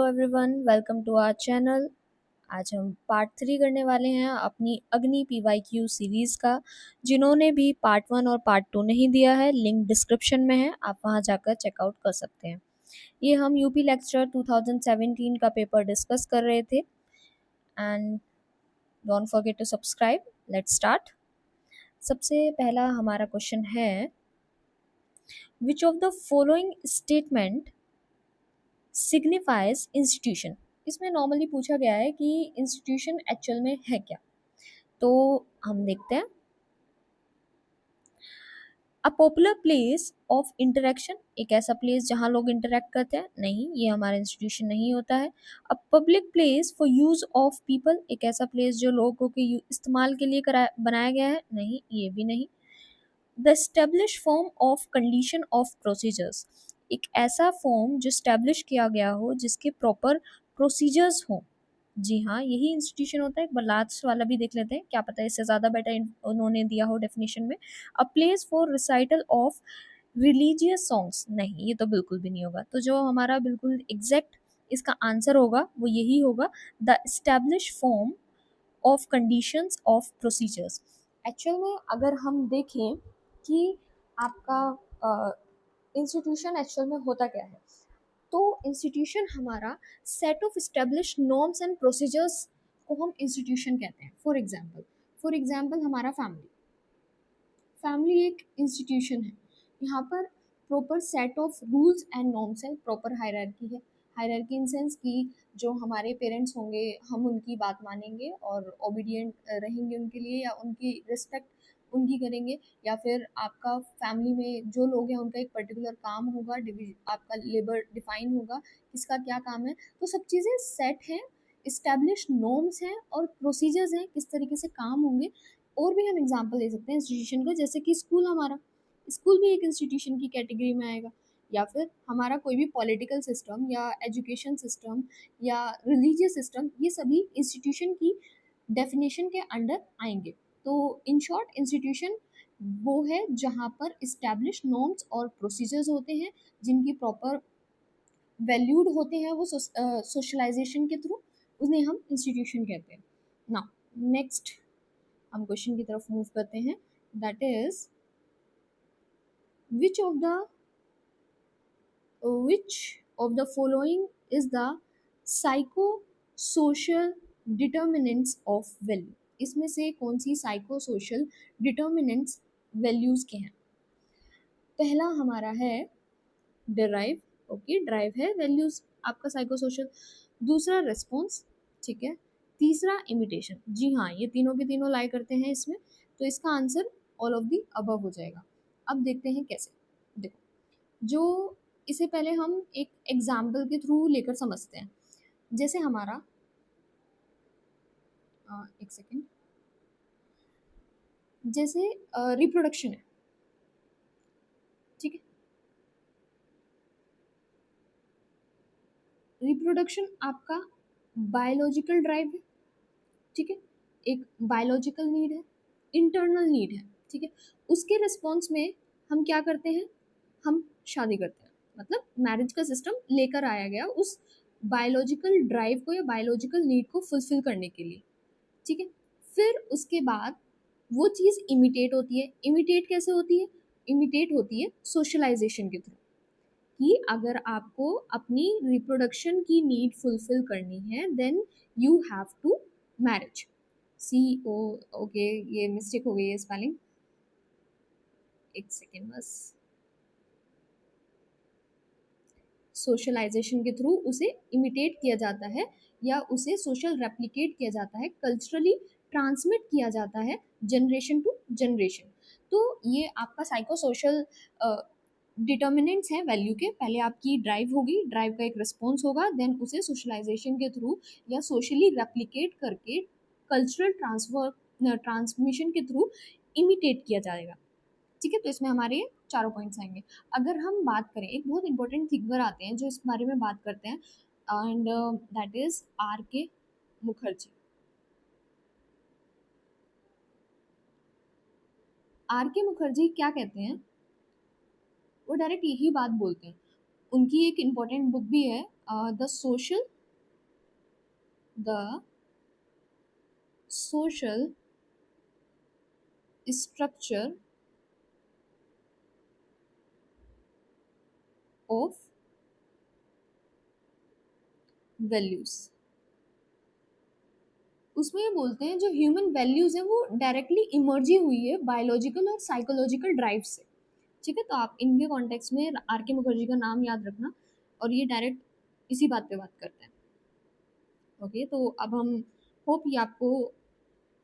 Everyone, welcome to our channel. आज हम part 3 करने वाले हैं अपनी अग्नि पीवाईक्यू सीरीज़ का। जिन्होंने भी पार्ट 1 और पार्ट 2 नहीं दिया है, लिंक डिस्क्रिप्शन में है, आप वहां जाकर चेकआउट कर सकते हैं। ये हम यूपी लेक्चर 2017 का पेपर डिस्कस कर रहे थे। And don't forget to subscribe. Let's start. सबसे पहला हमारा क्वेश्चन है, which of the following statement signifies institution. इसमें नॉर्मली पूछा गया है कि इंस्टीट्यूशन एक्चुअल में है क्या। तो हम देखते हैं। A popular place of interaction, एक ऐसा प्लेस जहाँ लोग इंटरेक्ट करते हैं, नहीं, ये हमारा इंस्टीट्यूशन नहीं होता है। A public place for use of people, एक ऐसा प्लेस जो लोगों के इस्तेमाल के लिए बनाया गया है, नहीं, ये भी नहीं। The establish form of condition of procedures, एक ऐसा फॉर्म जो स्टैब्लिश किया गया हो, जिसके प्रॉपर प्रोसीजर्स हों। जी हाँ, यही इंस्टीट्यूशन होता है। एक बार लास्ट वाला भी देख लेते हैं, क्या पता इससे ज़्यादा बेटर उन्होंने दिया हो डेफिनेशन में। A place for recital of religious songs, नहीं, ये तो बिल्कुल भी नहीं होगा। तो जो हमारा बिल्कुल एग्जैक्ट इसका आंसर होगा वो यही होगा, the establish form of conditions of procedures. Actual में अगर हम देखें कि आपका इंस्टीट्यूशन एक्चुअल में होता क्या है, तो इंस्टीट्यूशन हमारा set of establish norms and procedures को हम इंस्टीट्यूशन कहते हैं। फॉर एग्जाम्पल हमारा फैमिली एक इंस्टीट्यूशन है। यहाँ पर proper set of rules and norms है, प्रॉपर हायरार्की है। हायरार्की इन सेंस कि जो हमारे पेरेंट्स होंगे हम उनकी बात मानेंगे और ओबीडियंट रहेंगे उनके लिए, या उनकी रिस्पेक्ट उनकी करेंगे। या फिर आपका फैमिली में जो लोग हैं उनका एक पर्टिकुलर काम होगा, आपका लेबर डिफाइन होगा, किसका क्या काम है। तो सब चीज़ें सेट हैं, इस्टेब्लिश नॉर्म्स हैं और प्रोसीजर्स हैं, किस तरीके से काम होंगे। और भी हम एग्जांपल दे सकते हैं इंस्टीट्यूशन का, जैसे कि स्कूल भी एक इंस्टीट्यूशन की कैटेगरी में आएगा। या फिर हमारा कोई भी पॉलिटिकल सिस्टम या एजुकेशन सिस्टम या रिलीजियस सिस्टम, ये सभी इंस्टीट्यूशन की डेफिनेशन के अंडर आएंगे। तो इन शॉर्ट, इंस्टीट्यूशन वो है जहाँ पर इस्टेब्लिश नॉर्म्स और प्रोसीजर्स होते हैं, जिनकी प्रॉपर वैल्यूड होते हैं वो सोशलाइजेशन के थ्रू, उन्हें हम इंस्टीट्यूशन कहते हैं ना। नेक्स्ट हम क्वेश्चन की तरफ मूव करते हैं, that is which of the which of the following is the psychosocial determinants of value। इसमें से कौन सी साइकोसोशल डिटर्मिनेंट्स वैल्यूज के हैं। पहला हमारा है डिराइव, ओके, ड्राइव है वैल्यूज आपका साइकोसोशल। दूसरा रिस्पॉन्स, ठीक है। तीसरा इमिटेशन, जी हाँ, ये तीनों के तीनों लाई करते हैं इसमें। तो इसका answer all of the above हो जाएगा। अब देखते हैं कैसे। देखो, जो इसे पहले हम एक एग्जाम्पल के थ्रू लेकर समझते हैं। जैसे हमारा एक सेकेंड, जैसे रिप्रोडक्शन है, ठीक है। रिप्रोडक्शन आपका बायोलॉजिकल ड्राइव है, ठीक है, एक बायोलॉजिकल नीड है, इंटरनल नीड है, ठीक है। उसके रिस्पॉन्स में हम क्या करते हैं, हम शादी करते हैं। मतलब मैरिज का सिस्टम लेकर आया गया उस बायोलॉजिकल ड्राइव को या बायोलॉजिकल नीड को फुलफिल करने के लिए, ठीक है। फिर उसके बाद वो चीज़ इमिटेट होती है। इमिटेट कैसे होती है? इमिटेट होती है सोशलाइजेशन के थ्रू, कि अगर आपको अपनी रिप्रोडक्शन की नीड फुलफिल करनी है, then you have to marriage. See oh, okay, ये मिस्टेक हो गई है स्पेलिंग, एक सेकेंड बस। सोशलाइजेशन के थ्रू उसे इमिटेट किया जाता है या उसे सोशल रेप्लिकेट किया जाता है, कल्चरली ट्रांसमिट किया जाता है जनरेशन टू जनरेशन। तो ये आपका साइको सोशल डिटर्मिनेंट्स हैं वैल्यू के। पहले आपकी ड्राइव होगी, ड्राइव का एक रिस्पॉन्स होगा, देन उसे सोशलाइजेशन के थ्रू या सोशली रेप्लिकेट करके कल्चरल ट्रांसमिशन के थ्रू इमिटेट किया जाएगा, ठीक है। तो इसमें हमारे चारों पॉइंट्स आएंगे। अगर हम बात करें, एक बहुत इंपॉर्टेंट थिंकर आते हैं जो इस बारे में बात करते हैं, एंड दैट इज आर के मुखर्जी। आर के मुखर्जी क्या कहते हैं, वो डायरेक्ट यही बात बोलते हैं। उनकी एक इम्पॉर्टेंट बुक भी है, the social the social structure of values. उसमें ये बोलते हैं जो ह्यूमन वैल्यूज है वो डायरेक्टली इमर्जी हुई है बायोलॉजिकल और साइकोलॉजिकल ड्राइव से। ठीक है, तो आप इनके कॉन्टेक्स्ट में आर के मुखर्जी का नाम याद रखना, और ये डायरेक्ट इसी बात पे बात करते हैं। ओके, तो अब हम होप ये आपको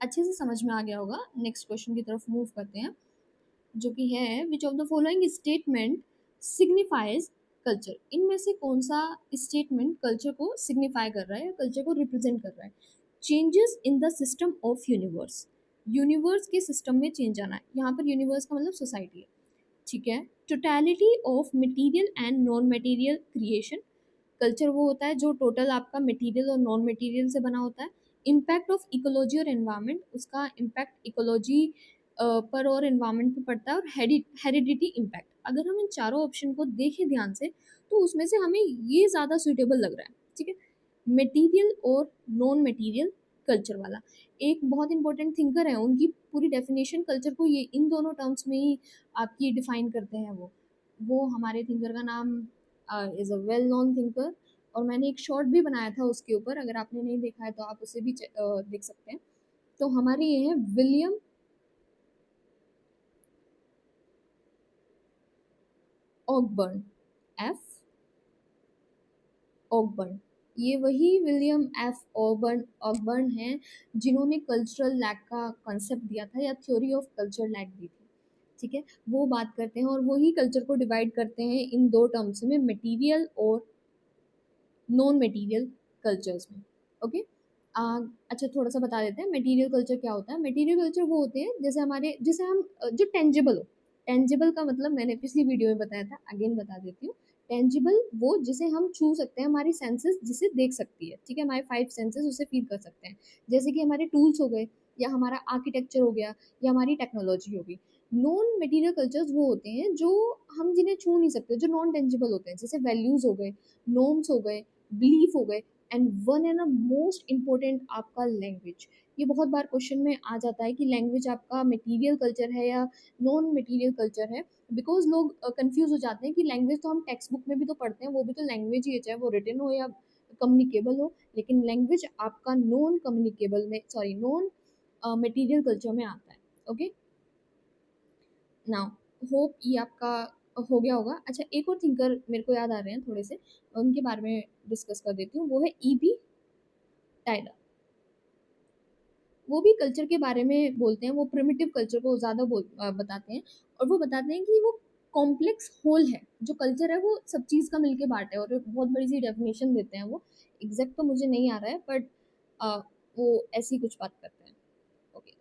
अच्छे से समझ में आ गया होगा। नेक्स्ट क्वेश्चन की तरफ मूव करते हैं, जो कि है which of the following statement signifies culture. इनमें से कौन सा स्टेटमेंट कल्चर को सिग्निफाई कर रहा है, कल्चर को रिप्रेजेंट कर रहा है? Changes in the system of universe. Universe के सिस्टम में चेंज आना है, यहाँ पर यूनिवर्स का मतलब सोसाइटी है। ठीक है, totality of material and non material creation. Culture वो होता है जो टोटल आपका मटेरियल और नॉन मटेरियल से बना होता है। इम्पैक्ट ऑफ इकोलॉजी और एनवायरनमेंट, उसका इम्पैक्ट इकोलॉजी पर और एनवायरनमेंट पर पड़ता है। और हेरिडिटी इम्पैक्ट। अगर हम इन चारों ऑप्शन को देखें ध्यान से तो उसमें से हमें ये ज़्यादा सुटेबल लग रहा है। ठीक है, मटेरियल और नॉन मटेरियल कल्चर वाला। एक बहुत इंपॉर्टेंट थिंकर है, उनकी पूरी डेफिनेशन कल्चर को ये इन दोनों टर्म्स में ही आपकी डिफाइन करते हैं। वो हमारे थिंकर का नाम is a well known thinker, और मैंने एक शॉर्ट भी बनाया था उसके ऊपर, अगर आपने नहीं देखा है तो आप उसे भी देख सकते हैं। तो हमारे ये हैं विलियम ऑकबर्न, एफ ऑकबर्न। ये वही विलियम एफ ऑकबर्न ऑकबर्न हैं जिन्होंने कल्चरल लैग का कॉन्सेप्ट दिया था, या थ्योरी ऑफ कल्चर लैग दी थी। ठीक है, वो बात करते हैं और वही कल्चर को डिवाइड करते हैं इन दो टर्म्स में, मटेरियल और नॉन मटेरियल कल्चर्स में। ओके, अच्छा थोड़ा सा बता देते हैं मटेरियल कल्चर क्या होता है। मटेरियल कल्चर वो होते हैं जैसे हमारे, जैसे हम जो टेंजिबल हो। टेंजिबल का मतलब मैंने पिछली वीडियो में बताया था, अगेन बता देती हूँ। टेंजिबल वो जिसे हम छू सकते हैं, हमारी सेंसेस जिसे देख सकती है। ठीक है, हमारे 5 सेंसेस उसे फील कर सकते हैं, जैसे कि हमारे टूल्स हो गए, या हमारा आर्किटेक्चर हो गया, या हमारी टेक्नोलॉजी हो गई। नॉन मटेरियल कल्चर्स वो होते हैं जो हम जिन्हें छू नहीं सकते, जो नॉन टेंजिबल होते हैं, जैसे वैल्यूज हो गए, नॉर्म्स हो गए, बिलीफ हो गए, and one and most important आपका लैंग्वेज। ये बहुत बार क्वेश्चन में आ जाता है कि लैंग्वेज आपका मटेरियल कल्चर है या नॉन मटेरियल कल्चर है, बिकॉज लोग कंफ्यूज हो जाते हैं कि लैंग्वेज तो हम टेक्स्ट बुक में भी तो पढ़ते हैं, वो भी तो लैंग्वेज ही है, चाहे वो रिटन हो या कम्युनिकेबल हो। लेकिन लैंग्वेज आपका नॉन कम्युनिकेबल में, सॉरी, नॉन मटेरियल कल्चर में आता है। ओके, नाउ होप ये आपका हो गया होगा। अच्छा, एक और थिंकर मेरे को याद आ रहे हैं थोड़े से, उनके बारे में डिस्कस कर देती हूँ। वो है ई.बी. टाइलर। वो भी कल्चर के बारे में बोलते हैं, वो प्रिमिटिव कल्चर को ज़्यादा बताते हैं, और वो बताते हैं कि वो कॉम्प्लेक्स होल है। जो कल्चर है वो सब चीज़ का मिलके पार्ट है, और एक बहुत बड़ी सी डेफिनेशन देते हैं वो। एग्जैक्ट तो मुझे नहीं आ रहा है, बट वो ऐसी कुछ बात करते हैं। ओके,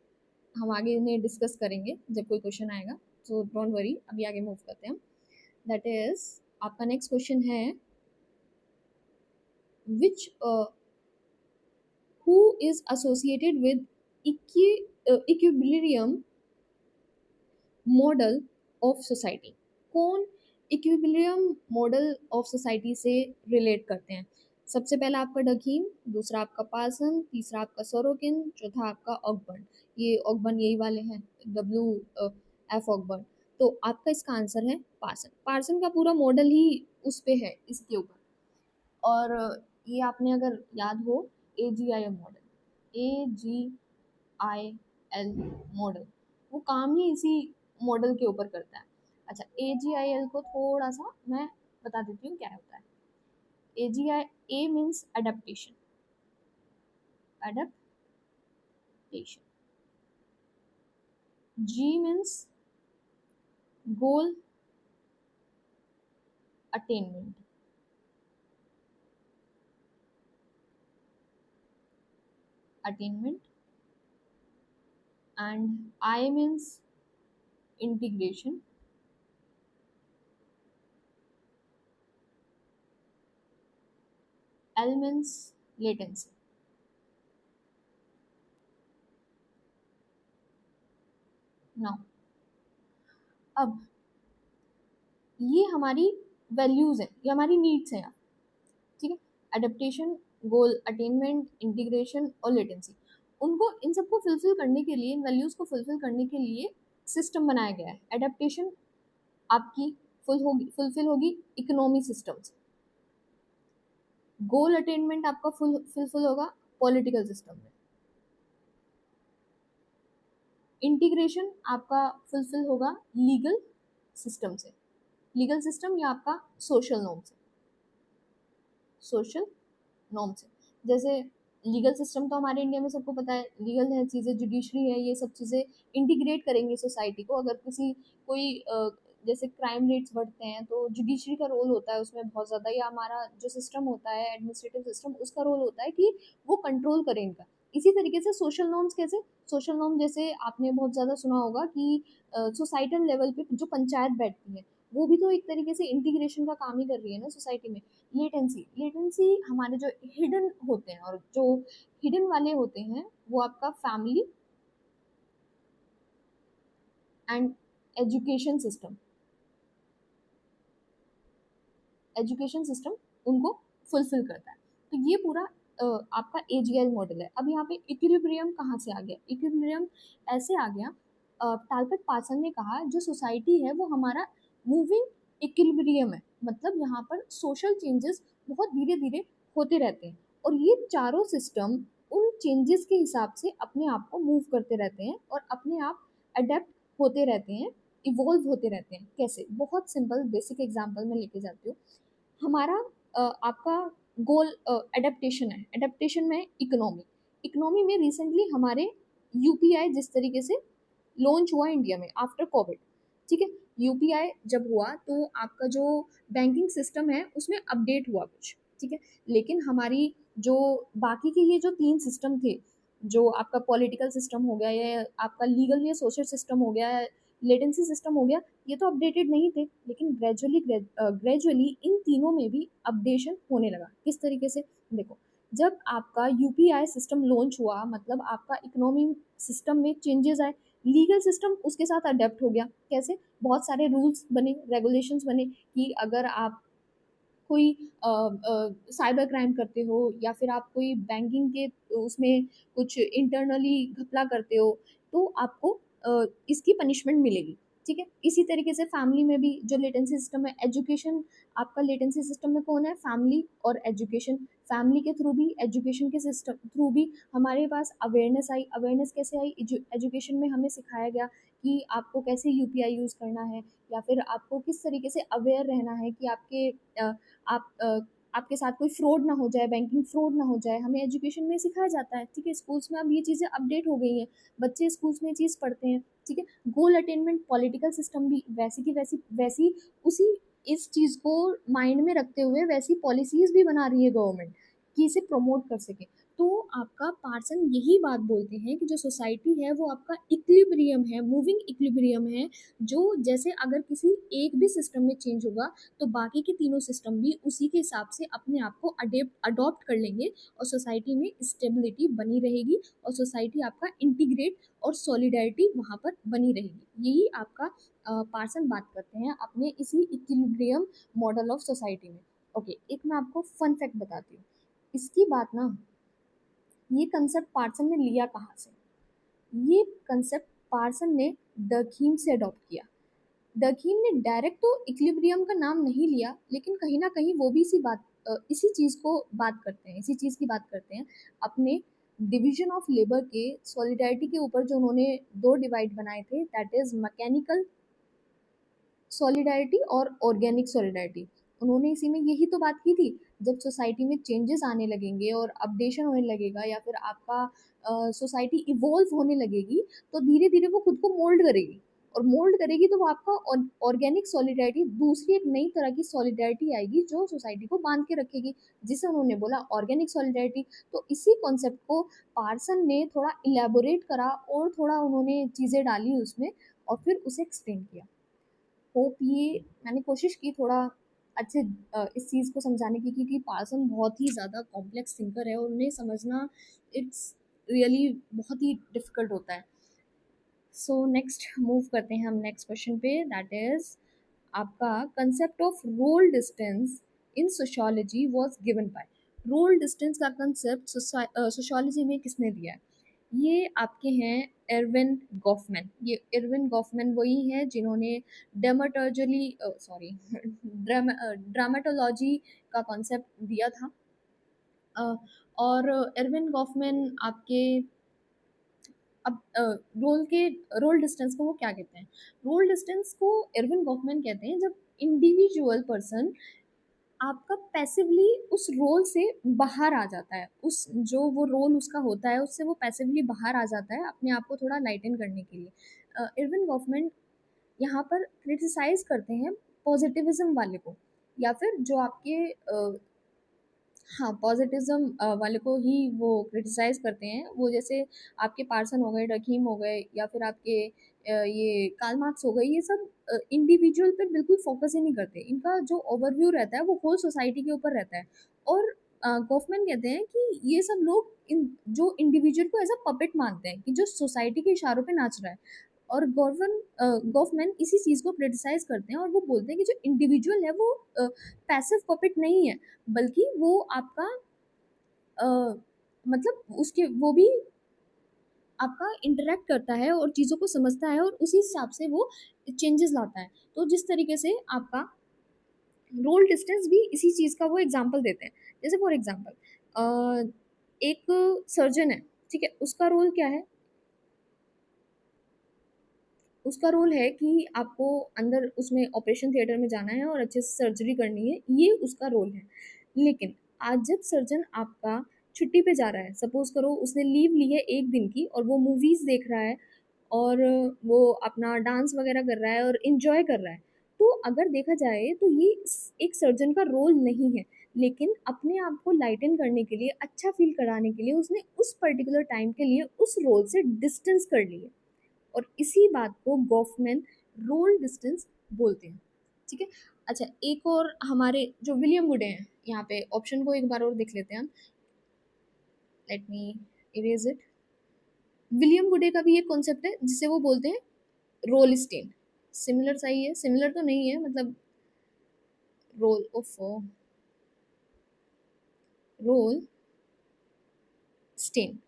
हम आगे इन्हें डिस्कस करेंगे जब कोई क्वेश्चन आएगा, सो डोंट वरी, अभी आगे मूव करते हैं। दैट इज, आपका नेक्स्ट क्वेश्चन है विच who is associated with equilibrium model of society. कौन इक्विलिब्रियम मॉडल ऑफ सोसाइटी से रिलेट करते हैं? सबसे पहला आपका डकीम, दूसरा आपका पासन, तीसरा आपका सोरोकिन, चौथा आपका ऑकबर्न। ये ऑकबर्न यही वाले हैं, डब्ल्यू एफ ऑकबर्न। तो आपका इसका आंसर है पासन। पासन का पूरा मॉडल ही उस पे है, इसके ऊपर। और ये आपने अगर याद हो, AGI मॉडल, AGIL मॉडल, वो काम ही इसी मॉडल के ऊपर करता है। अच्छा, AGIL को थोड़ा सा मैं बता देती हूँ क्या होता है। AGI, A means adaptation, adaptation. G means goal attainment, attainment. And I means integration, L means latency. Now, अब ये हमारी वैल्यूज हैं, ये हमारी नीड्स हैं। ठीक है, एडेप्टेशन, गोल अटेनमेंट, इंटीग्रेशन और लेटेंसी। उनको इन सबको फुलफिल करने के लिए, इन वैल्यूज को फुलफिल करने के लिए सिस्टम बनाया गया है। एडेप्टेशन आपकी फुलफिल होगी इकोनॉमी सिस्टम से, गोल अटेनमेंट आपका फुलफिल होगा पॉलिटिकल सिस्टम में, इंटीग्रेशन आपका फुलफिल होगा लीगल सिस्टम से, लीगल सिस्टम या आपका सोशल नॉर्म से, सोशल नॉर्म से। जैसे लीगल सिस्टम तो हमारे इंडिया में सबको पता है, लीगल है चीज़ें, जुडिशरी है, ये सब चीज़ें इंटीग्रेट करेंगे सोसाइटी को। अगर किसी कोई जैसे क्राइम रेट्स बढ़ते हैं तो जुडिशरी का रोल होता है उसमें बहुत ज़्यादा, या हमारा जो सिस्टम होता है एडमिनिस्ट्रेटिव सिस्टम, उसका रोल होता है कि वो कंट्रोल करें इनका। इसी तरीके से सोशल नॉर्म्स कैसे, सोशल नॉर्म जैसे आपने बहुत ज़्यादा सुना होगा कि सोसाइटल लेवल पे जो पंचायत बैठती है, वो भी तो एक तरीके से इंटीग्रेशन का काम ही कर रही है ना सोसाइटी में। लेटेंसी, लेटेंसी हमारे जो हिडन होते हैं, और जो हिडन वाले होते हैं वो आपका family and education system, education system उनको फुलफिल करता है। तो ये पूरा आपका एजीएल मॉडल है। अब यहाँ पे इक्विलिब्रियम कहाँ से आ गया? इक्विलिब्रियम ऐसे आ गया, टाल्बर्ट पार्सन ने कहा जो सोसाइटी है वो हमारा मूविंग इक्विलिब्रियम है, मतलब यहाँ पर सोशल चेंजेस बहुत धीरे धीरे होते रहते हैं, और ये चारों सिस्टम उन चेंजेस के हिसाब से अपने आप को मूव करते रहते हैं और अपने आप अडेप्ट होते रहते हैं, इवॉल्व होते रहते हैं। कैसे? बहुत सिंपल बेसिक एग्जांपल मैं लेके जाती हूँ। हमारा आपका गोल एडेप्टेशन है, एडेप्टेशन में इकोनॉमी, इकोनॉमी में रिसेंटली हमारे यूपीआई जिस तरीके से लॉन्च हुआ इंडिया में आफ्टर कोविड, ठीक है, यूपीआई जब हुआ तो आपका जो बैंकिंग सिस्टम है उसमें अपडेट हुआ कुछ, ठीक है, लेकिन हमारी जो बाकी के ये जो तीन सिस्टम थे, जो आपका पॉलिटिकल सिस्टम हो गया या आपका लीगल या सोशल सिस्टम हो गया, लेटेंसी सिस्टम हो गया, ये तो अपडेटेड नहीं थे, लेकिन ग्रेजुअली ग्रेजुअली इन तीनों में भी अपडेशन होने लगा। किस तरीके से? देखो, जब आपका यूपीआई सिस्टम लॉन्च हुआ मतलब आपका इकोनॉमी सिस्टम में चेंजेस आए, लीगल सिस्टम उसके साथ अडेप्ट हो गया। कैसे? बहुत सारे रूल्स बने, रेगुलेशंस बने कि अगर आप कोई साइबर क्राइम करते हो या फिर आप कोई बैंकिंग के उसमें कुछ इंटरनली घपला करते हो तो आपको इसकी पनिशमेंट मिलेगी, ठीक है। इसी तरीके से फैमिली में भी जो लेटेंसी सिस्टम है, एजुकेशन, आपका लेटेंसी सिस्टम में कौन है? फैमिली और एजुकेशन। फैमिली के थ्रू भी, एजुकेशन के सिस्टम थ्रू भी हमारे पास अवेयरनेस आई। अवेयरनेस कैसे आई? एजुकेशन में हमें सिखाया गया कि आपको कैसे यूपीआई यूज़ करना है, या फिर आपको किस तरीके से अवेयर रहना है कि आप आपके साथ कोई फ्रॉड ना हो जाए, बैंकिंग फ्रॉड ना हो जाए, हमें एजुकेशन में सिखाया जाता है, ठीक है। स्कूल्स में अब ये चीज़ें अपडेट हो गई हैं, बच्चे स्कूल्स में ये चीज़ पढ़ते हैं, ठीक है। गोल अटेनमेंट, पॉलिटिकल सिस्टम भी वैसी की वैसी वैसी उसी इस चीज़ को माइंड में रखते हुए वैसी पॉलिसीज भी बना रही है गवर्नमेंट कि इसे प्रमोट कर सके। तो आपका पार्सन यही बात बोलते हैं कि जो सोसाइटी है वो आपका इक्विलिब्रियम है, मूविंग इक्विलिब्रियम है, जो जैसे अगर किसी एक भी सिस्टम में चेंज होगा तो बाकी के तीनों सिस्टम भी उसी के हिसाब से अपने आप को अडॉप्ट कर लेंगे, और सोसाइटी में स्टेबिलिटी बनी रहेगी, और सोसाइटी आपका इंटीग्रेट और सॉलिडारिटी वहाँ पर बनी रहेगी। यही आपका पार्सन बात करते हैं अपने इसी इक्विलिब्रियम मॉडल ऑफ सोसाइटी में। ओके, एक मैं आपको फन फैक्ट बताती हूँ इसकी बात ना। ये कंसेप्ट पार्सन ने लिया कहाँ से? ये कंसेप्ट पार्सन ने डकीम से अडॉप्ट किया। डकीम ने डायरेक्ट तो इक्विलिब्रियम का नाम नहीं लिया, लेकिन कहीं ना कहीं वो भी इसी चीज़ को बात करते हैं, इसी चीज़ की बात करते हैं। अपने डिवीजन ऑफ लेबर के सॉलिडारिटी के ऊपर जो उन्होंने दो डिवाइड बनाए थे, दैट इज मैकेनिकल सॉलिडारिटी और ऑर्गेनिक सॉलिडारिटी। उन्होंने इसी में यही तो बात की थी, जब सोसाइटी में चेंजेस आने लगेंगे और अपडेशन होने लगेगा या फिर आपका सोसाइटी इवॉल्व होने लगेगी, तो धीरे धीरे वो खुद को मोल्ड करेगी, और मोल्ड करेगी तो वो आपका ऑर्गेनिक सॉलिडारिटी, दूसरी एक नई तरह की सॉलिडारिटी आएगी जो सोसाइटी को बांध के रखेगी, जिसे उन्होंने बोला ऑर्गेनिक सॉलिडारिटी। तो इसी कॉन्सेप्ट को पार्सन ने थोड़ा इलेबोरेट करा और थोड़ा उन्होंने चीज़ें डाली उसमें, और फिर उसे एक्सटेंड किया। होप ये मैंने कोशिश की थोड़ा अच्छे इस चीज़ को समझाने की, क्योंकि पार्सन बहुत ही ज़्यादा कॉम्प्लेक्स थिंकर है और उन्हें समझना इट्स रियली बहुत ही डिफ़िकल्ट होता है। सो नेक्स्ट मूव करते हैं हम नेक्स्ट क्वेश्चन पे, दैट इज़ आपका concept of role distance in sociology was given by. Role distance का कंसेप्ट सोशियोलॉजी में किसने दिया है? ये आपके हैं एरविन गॉफमैन। ये एरविन गॉफमैन वही हैं जिन्होंने डेमाटोलॉजी सॉरी ड्रामेटोलॉजी का कॉन्सेप्ट दिया था। अ, और एरविन गॉफमैन आपके अब रोल डिस्टेंस को वो क्या कहते हैं? रोल डिस्टेंस को एरविन गॉफमैन कहते हैं जब इंडिविजुअल पर्सन आपका पैसिवली उस रोल से बाहर आ जाता है, उस जो वो रोल उसका होता है उससे वो पैसिवली बाहर आ जाता है अपने आप को थोड़ा लाइटन करने के लिए। इरविन गॉफमैन यहाँ पर क्रिटिसाइज करते हैं पॉजिटिविज्म वाले को, या फिर जो आपके हाँ पॉजिटिज्म वाले को ही वो क्रिटिसाइज करते हैं। वो जैसे आपके पार्सन हो गए, डकीम हो गए, या फिर आपके ये कार्ल मार्क्स हो गए, ये सब इंडिविजुअल पे बिल्कुल फोकस ही नहीं करते। इनका जो ओवरव्यू रहता है वो होल सोसाइटी के ऊपर रहता है। और गॉफमैन कहते हैं कि ये सब लोग जो इंडिविजुअल को एज अ पपेट मानते हैं कि जो सोसाइटी के इशारों पे नाच रहा है। और गॉफमैन इसी चीज़ को क्रिटिसाइज करते हैं और वो बोलते हैं कि जो इंडिविजुअल है वो पैसिव पपेट नहीं है, बल्कि वो आपका अ, मतलब उसके वो भी आपका इंटरेक्ट करता है और चीज़ों को समझता है और उसी हिसाब से वो चेंजेस लाता है। तो जिस तरीके से आपका रोल डिस्टेंस भी इसी चीज़ का वो एग्जांपल देते हैं। जैसे फॉर एग्जांपल एक सर्जन है, ठीक है, उसका रोल क्या है? उसका रोल है कि आपको अंदर उसमें ऑपरेशन थिएटर में जाना है और अच्छे से सर्जरी करनी है, ये उसका रोल है। लेकिन आज जब सर्जन आपका छुट्टी पे जा रहा है, सपोज करो उसने लीव ली है 1 दिन की और वो मूवीज़ देख रहा है और वो अपना डांस वगैरह कर रहा है और एन्जॉय कर रहा है। तो अगर देखा जाए तो ये एक सर्जन का रोल नहीं है, लेकिन अपने आप को लाइटन करने के लिए, अच्छा फ़ील कराने के लिए उसने उस पर्टिकुलर टाइम के लिए उस रोल से डिस्टेंस कर ली है। और इसी बात को गॉफमैन रोल डिस्टेंस बोलते हैं। ठीक है। अच्छा, एक और हमारे जो विलियम गुडे हैं, यहाँ पे ऑप्शन को एक बार और देख लेते हैं हम। Let me erase it. William गुडे का भी एक कॉन्सेप्ट है जिसे वो बोलते हैं रोल स्टेन। सिमिलर सही है, सिमिलर तो नहीं है, मतलब role of role strain.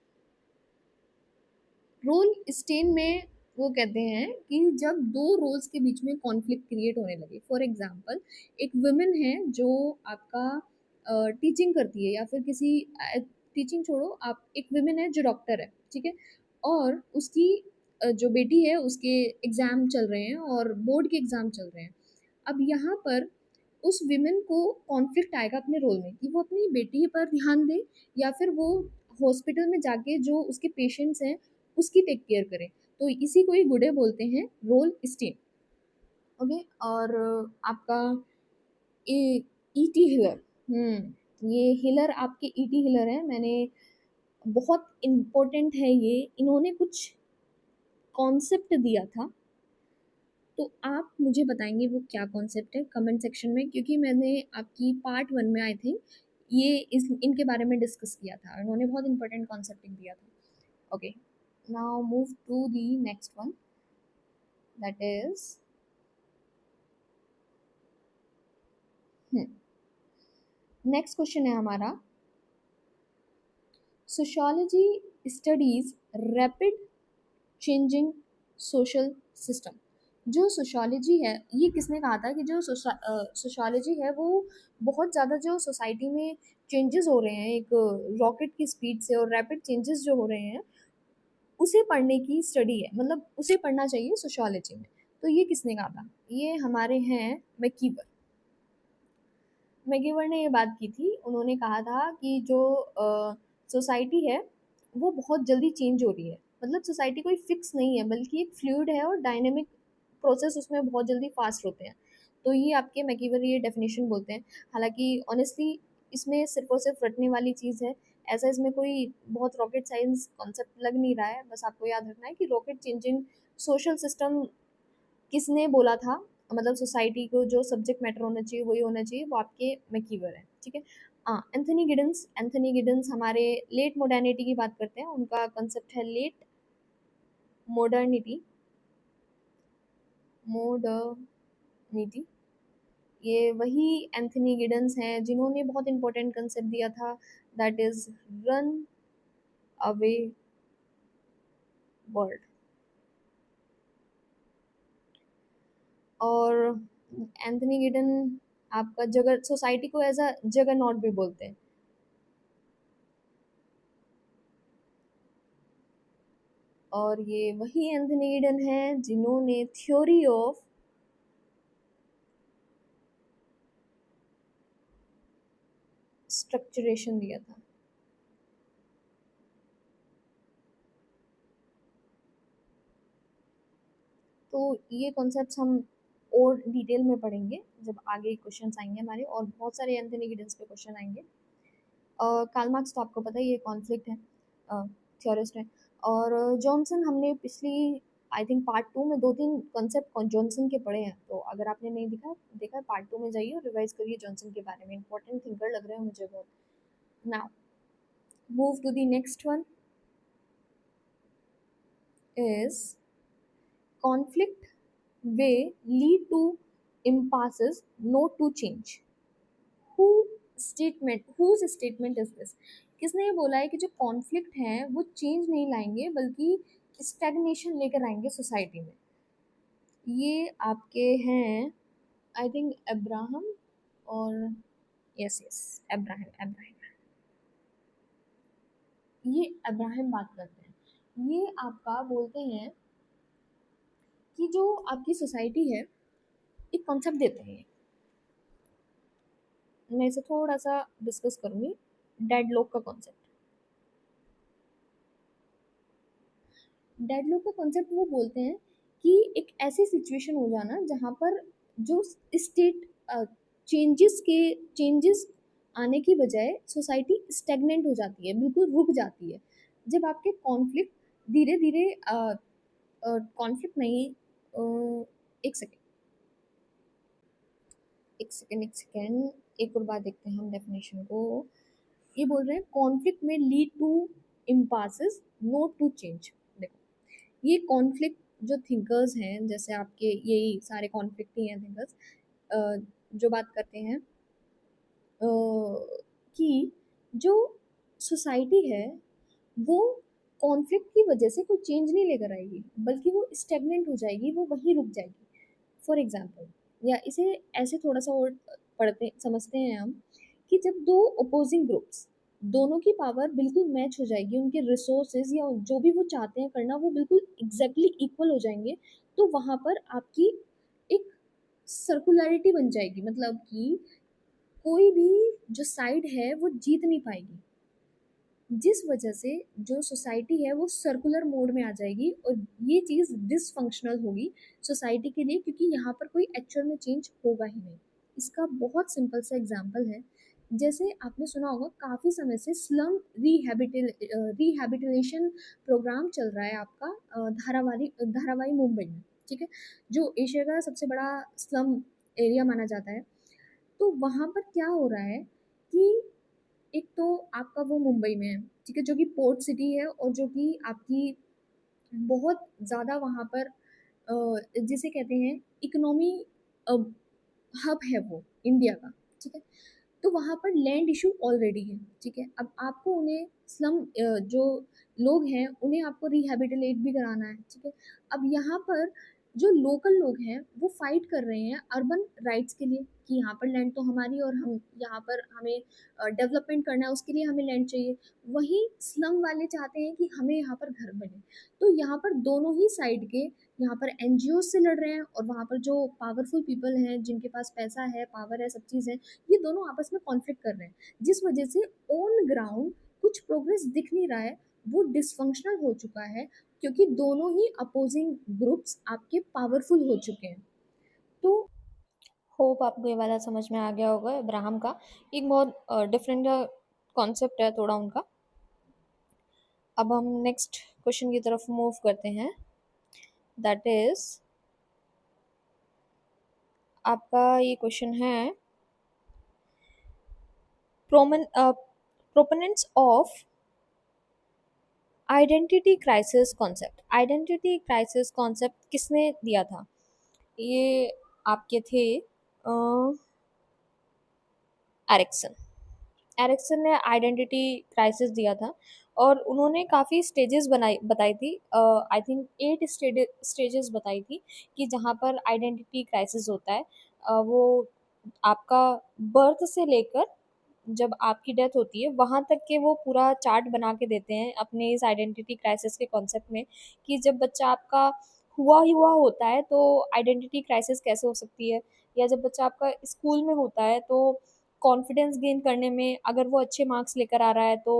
Role strain में वो कहते हैं कि जब दो रोल्स के बीच में कॉन्फ्लिक्ट क्रिएट होने लगे। फॉर एग्जांपल, एक वुमेन है जो आपका टीचिंग करती है, या फिर किसी टीचिंग छोड़ो, आप एक वुमेन है जो डॉक्टर है, ठीक है, और उसकी जो बेटी है उसके एग्ज़ाम चल रहे हैं और बोर्ड के एग्ज़ाम चल रहे हैं। अब यहाँ पर उस विमेन को कॉन्फ्लिक्ट आएगा अपने रोल में कि वो अपनी बेटी पर ध्यान दे, या फिर वो हॉस्पिटल में जाके जो उसके पेशेंट्स हैं उसकी टेक केयर करे। तो इसी को ही गुडे बोलते हैं रोल स्टेन। ओके। और आपका ईटी हिलर। ये हिलर आपके ईटी हिलर है। मैंने बहुत इम्पोर्टेंट है ये, इन्होंने कुछ कॉन्सेप्ट दिया था, तो आप मुझे बताएंगे वो क्या कॉन्सेप्ट है कमेंट सेक्शन में, क्योंकि मैंने आपकी पार्ट 1 में आई थिंक ये इनके बारे में डिस्कस किया था। उन्होंने बहुत इंपॉर्टेंट कॉन्सेप्ट दिया था। Okay, now move to the next one, that is next question है हमारा, sociology studies rapid changing social system. जो सोशियोलॉजी है, ये किसने कहा था कि जो सोशियोलॉजी है वो बहुत ज़्यादा जो सोसाइटी में चेंजेस हो रहे हैं एक रॉकेट की स्पीड से, और रैपिड चेंजेस जो हो रहे हैं उसे पढ़ने की स्टडी है, मतलब उसे पढ़ना चाहिए सोशियोलॉजी में। तो ये किसने कहा था? ये हमारे हैं मैकीवर। मैकीवर ने ये बात की थी। उन्होंने कहा था कि जो सोसाइटी है वो बहुत जल्दी चेंज हो रही है, मतलब सोसाइटी कोई फिक्स नहीं है बल्कि एक फ्लूइड है और डायनेमिक प्रोसेस उसमें बहुत जल्दी फास्ट होते हैं। तो ये आपके मैकीवर ये डेफिनेशन बोलते हैं। हालांकि ऑनेस्टली इसमें सिर्फ और सिर्फ रटने वाली चीज़ है, ऐसा इसमें कोई बहुत रॉकेट साइंस कॉन्सेप्ट लग नहीं रहा है। बस आपको याद रखना है कि रॉकेट चेंजिंग सोशल सिस्टम किसने बोला था, मतलब सोसाइटी को जो सब्जेक्ट मैटर होना चाहिए वही होना चाहिए, वो आपके मैकीवर है। ठीक है। हाँ, एंथनी गिडन्स हमारे लेट मॉडर्निटी की बात करते हैं। उनका कंसेप्ट है लेट मॉडर्निटी। मॉडर्निटी ये वही एंथनी गिडन्स हैं जिन्होंने बहुत इंपॉर्टेंट कंसेप्ट दिया था, that is run away world. और एंथनी गिडन आपका जगह सोसाइटी को एज अ जगह नॉट भी बोलते हैं। और ये वही एंथनी गिडन है जिन्होंने थ्योरी ऑफ स्ट्रक्चरेशन दिया था। तो ये कॉन्सेप्ट्स हम और डिटेल में पढ़ेंगे जब आगे क्वेश्चंस आएंगे हमारे, और बहुत सारे एंथनी गिडन्स पे क्वेश्चन आएंगे। कार्ल मार्क्स तो आपको पता ही है, कॉन्फ्लिक्ट है, थ्योरिस्ट है। और जॉनसन हमने पिछली आई थिंक पार्ट 2 में 2-3 कॉन्सेप्ट जॉनसन के पढ़े हैं, तो अगर आपने नहीं देखा देखा पार्ट 2 में जाइए और रिवाइज करिए जॉनसन के बारे में, इंपॉर्टेंट थिंकर लग रहे हैं मुझे बहुत। Now move to the next one is conflict may lead to impasses, not to change. who whose statement is this? किसने ये बोला है कि जो कॉन्फ्लिक्ट हैं वो चेंज नहीं लाएंगे बल्कि स्टैग्नेशन लेकर आएंगे सोसाइटी में? ये आपके हैं आई थिंक अब्राहम, और यस यस अब्राहम अब्राहम, ये अब्राहम बात करते हैं। ये आपका बोलते हैं कि जो आपकी सोसाइटी है, एक कॉन्सेप्ट देते हैं, मैं इसे थोड़ा सा डिस्कस करूंगी, डेडलॉक का कॉन्सेप्ट। डेडलॉक का कॉन्सेप्ट वो बोलते हैं कि एक ऐसी सिचुएशन हो जाना जहाँ पर जो स्टेट चेंजेस आने की बजाय सोसाइटी स्टेगनेंट हो जाती है, बिल्कुल रुक जाती है। जब आपके कॉन्फ्लिक्ट धीरे धीरे कॉन्फ्लिक्ट नहीं, एक सेकेंड एक सेकेंड, एक और बात देखते हैं हम डेफिनेशन को। ये बोल रहे हैं कॉन्फ्लिक्ट में lead to impasses, not to change. देखो ये कॉन्फ्लिक्ट जो थिंकर्स हैं, जैसे आपके यही सारे कॉन्फ्लिक्ट ही हैं थिंकर्स, जो बात करते हैं कि जो सोसाइटी है वो कॉन्फ्लिक्ट की वजह से कोई चेंज नहीं लेकर आएगी, बल्कि वो स्टेगनेंट हो जाएगी, वो वहीं रुक जाएगी। फॉर एग्जाम्पल, या इसे ऐसे थोड़ा सा और पढ़ते समझते हैं हम, कि जब दो अपोजिंग ग्रुप्स दोनों की पावर बिल्कुल मैच हो जाएगी, उनके रिसोर्सेज या जो भी वो चाहते हैं करना वो बिल्कुल एग्जैक्टली इक्वल हो जाएंगे, तो वहाँ पर आपकी एक सर्कुलरिटी बन जाएगी, मतलब कि कोई भी जो साइड है वो जीत नहीं पाएगी, जिस वजह से जो सोसाइटी है वो सर्कुलर मोड में आ जाएगी, और ये चीज़ डिसफंक्शनल होगी सोसाइटी के लिए, क्योंकि यहाँ पर कोई एक्चुअल में चेंज होगा ही नहीं। इसका बहुत सिंपल सा एग्जांपल है, जैसे आपने सुना होगा काफ़ी समय से स्लम रिहैबिटेशन प्रोग्राम चल रहा है आपका धारावाई मुंबई में, ठीक है, जो एशिया का सबसे बड़ा स्लम एरिया माना जाता है। तो वहाँ पर क्या हो रहा है कि एक तो आपका वो मुंबई में है, ठीक है, जो कि पोर्ट सिटी है, और जो कि आपकी बहुत ज़्यादा वहाँ पर जिसे कहते हैं इकोनॉमी हब है वो इंडिया का, ठीक है। तो वहाँ पर लैंड इशू ऑलरेडी है, ठीक है। अब आपको उन्हें स्लम जो लोग हैं उन्हें आपको रिहैबिटेट भी कराना है, ठीक है। अब यहाँ पर जो लोकल लोग हैं वो फाइट कर रहे हैं अर्बन राइट्स के लिए, कि यहाँ पर लैंड तो हमारी, और हम यहाँ पर हमें डेवलपमेंट करना है, उसके लिए हमें लैंड चाहिए। वहीं स्लम वाले चाहते हैं कि हमें यहाँ पर घर बने। तो यहाँ पर दोनों ही साइड के यहाँ पर एनजीओ से लड़ रहे हैं, और वहाँ पर जो पावरफुल पीपल हैं जिनके पास पैसा है, पावर है, सब चीज़ है, ये दोनों आपस में कॉन्फ्लिक्ट कर रहे हैं, जिस वजह से ऑन ग्राउंड कुछ प्रोग्रेस दिख नहीं रहा है, वो डिसफंक्शनल हो चुका है, क्योंकि दोनों ही अपोजिंग ग्रुप्स आपके पावरफुल हो चुके हैं। तो होप आपको ये वाला समझ में आ गया होगा इब्राहिम का, एक बहुत डिफरेंट कॉन्सेप्ट है थोड़ा उनका। अब हम नेक्स्ट क्वेश्चन की तरफ मूव करते हैं, दैट इज आपका ये क्वेश्चन है proponents of identity crisis concept. Identity crisis concept किसने दिया था? ये आपके थे एरिक्सन। एरिक्सन ने आइडेंटिटी क्राइसिस दिया था और उन्होंने काफ़ी स्टेजेस बताई थी, आई थिंक 8 स्टेजेस बताई थी कि जहाँ पर आइडेंटिटी क्राइसिस होता है। वो आपका बर्थ से लेकर जब आपकी डेथ होती है वहाँ तक के वो पूरा चार्ट बना के देते हैं अपने इस आइडेंटिटी क्राइसिस के कॉन्सेप्ट में, कि जब बच्चा आपका हुआ होता है तो आइडेंटिटी क्राइसिस कैसे हो सकती है, या जब बच्चा आपका स्कूल में होता है तो कॉन्फिडेंस गेन करने में अगर वो अच्छे मार्क्स लेकर आ रहा है तो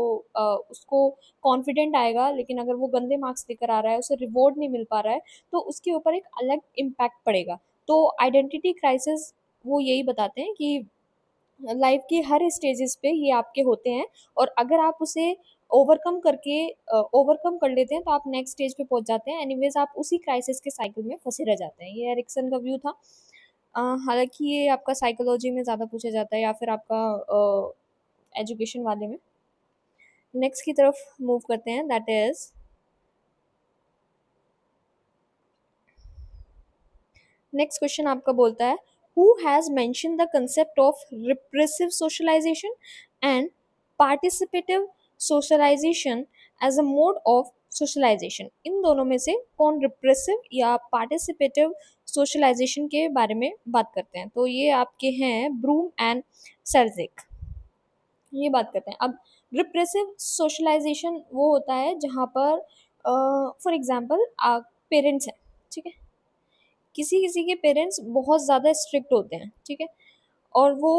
उसको कॉन्फिडेंट आएगा, लेकिन अगर वो गंदे मार्क्स लेकर आ रहा है, उसे रिवॉर्ड नहीं मिल पा रहा है, तो उसके ऊपर एक अलग इम्पैक्ट पड़ेगा। तो आइडेंटिटी क्राइसिस वो यही बताते हैं कि लाइफ के हर स्टेजेस पे ये आपके होते हैं, और अगर आप उसे ओवरकम कर लेते हैं तो आप नेक्स्ट स्टेज पे पहुंच जाते हैं, एनीवेज आप उसी क्राइसिस के साइकिल में फंसे रह जाते हैं। ये एरिक्सन का व्यू था। हालांकि ये आपका साइकोलॉजी में ज़्यादा पूछा जाता है या फिर आपका एजुकेशन वाले में। नेक्स्ट की तरफ मूव करते हैं, दैट इज नेक्स्ट क्वेश्चन आपका बोलता है, who has mention the concept of repressive socialisation and participative socialisation as a mode of socialisation. इन दोनों में से कौन रिप्रेसिव या पार्टिसिपेटिव सोशलाइजेशन के बारे में बात करते हैं? तो ये आपके हैं ब्रूम एंड सेल्जिक। ये बात करते हैं। अब रिप्रेसिव सोशलाइजेशन वो होता है जहाँ पर फॉर एग्जांपल पेरेंट्स हैं, ठीक है, किसी किसी के पेरेंट्स बहुत ज़्यादा स्ट्रिक्ट होते हैं, ठीक है, और वो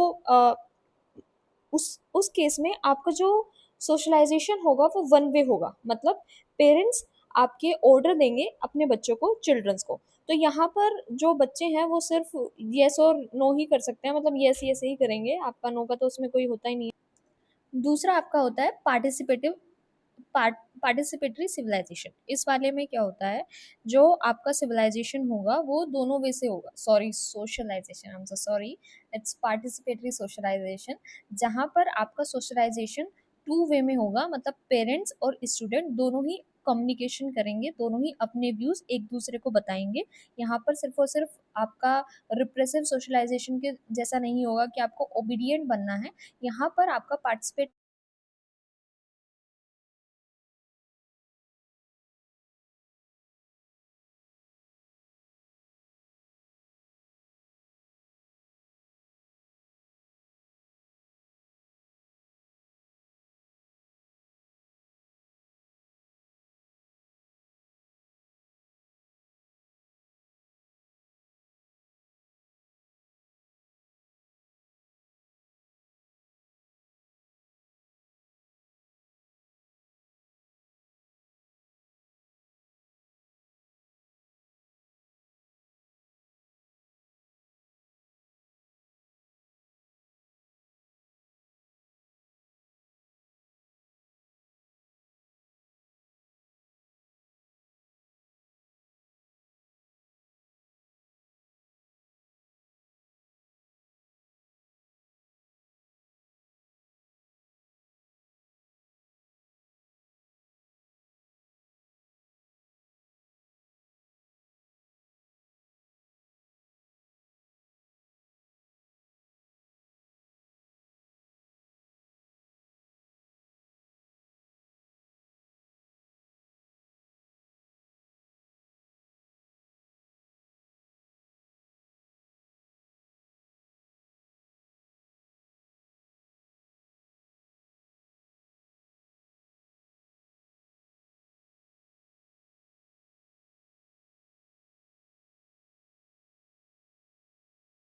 उस केस में आपका जो सोशलाइजेशन होगा वो वन वे होगा, मतलब पेरेंट्स आपके ऑर्डर देंगे अपने बच्चों को, चिल्ड्रंस को। तो यहाँ पर जो बच्चे हैं वो सिर्फ येस और नो ही कर सकते हैं, मतलब येस येस ही करेंगे, आपका नो का तो उसमें कोई होता ही नहीं है। दूसरा आपका होता है पार्टिसिपेटरी सिविलाइजेशन। इस वाले में क्या होता है, जो आपका सिविलाइजेशन होगा वो दोनों वे से होगा, sorry socialisation, I am so sorry, it's participatory socialisation, जहाँ पर आपका सोशलाइजेशन टू वे में होगा, मतलब पेरेंट्स और स्टूडेंट दोनों ही कम्युनिकेशन करेंगे, दोनों ही अपने व्यूज एक दूसरे को बताएंगे। यहाँ पर सिर्फ और सिर्फ आपका रिप्रेसिव सोशलाइजेशन के जैसा नहीं होगा कि आपको ओबीडियंट बनना है, यहाँ पर आपका पार्टिसिपेट